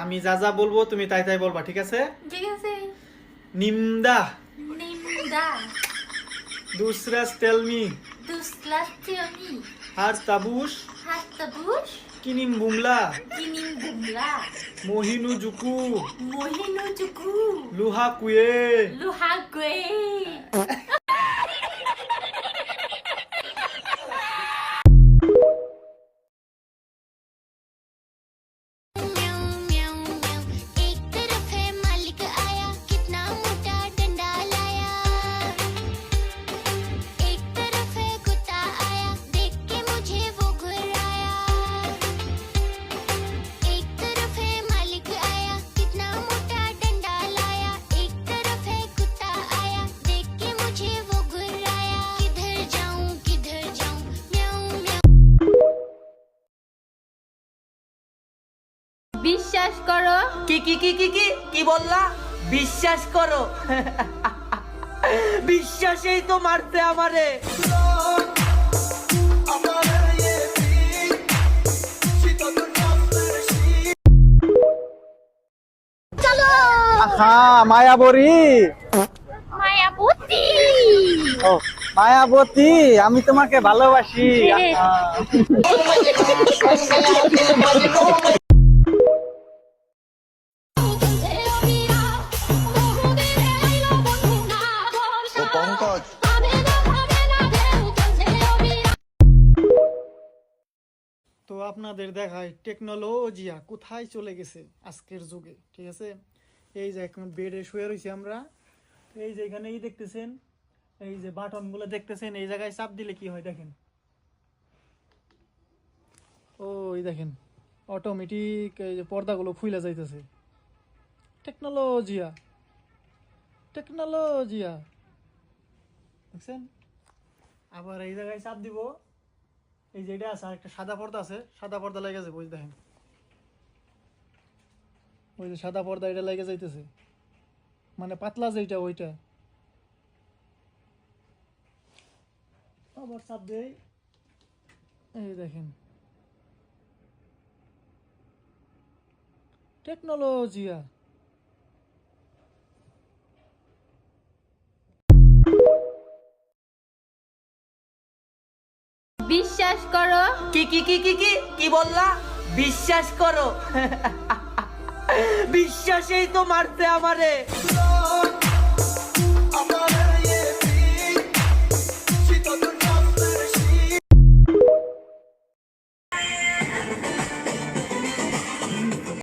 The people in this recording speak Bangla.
আমি যা যা বলবো তুমি তাই তাই বলবা, ঠিক আছে? ঠিক আছে। নিমদা। নিমদা। दूसरा टेल मी। দুসলা টিয়নি। हार ताबुश। হাতবুশ। किनिम बुमला। কিনিম বুমলা। मोहिनु जुकू। মহিনু জুকু। लुहा कुए। লুহাগুয়ে। বিশ্বাস করো। কি কি কি কি কি কি বললা? বিশ্বাস করো? বিশ্বাসেই তো মারতে আমারে। আহা মায়াবরী। মায়াবতী। ও মায়াবতী, আমি তোমাকে ভালোবাসি। তো আপনাদের দেখায় টেকনোলজিয়া কোথায় চলে গেছে আজকের যুগে, ঠিক আছে? এই যে এখন বেডে শুয়ে রয়েছি আমরা, এই যে এখানে দেখতেছেন, এই যে বাটন গুলো দেখতেছেন, এই জায়গায় চাপ দিলে কি হয় দেখেন, ওই দেখেন অটোমেটিক এই যে পর্দাগুলো খুলে যাইতেছে। টেকনোলজিয়া, টেকনোলজিয়া, দেখছেন? আবার এই জায়গায় চাপ দিব, এই যে এটা আছে আর একটা সাদা পর্দা আছে, সাদা পর্দা লেগে যাবে, ওই দেখেন, ওই যে সাদা পর্দা এটা লেগে যাইতেছে, মানে পাতলা যেটা ওইটা। আবার চাপ দেই, এই দেখেন টেকনোলজিয়া। বিশ্বাস করো। কি কি কি কি কি কি বললা? বিশ্বাস করো? বিশ্বাসেই তো মারতে আমারে।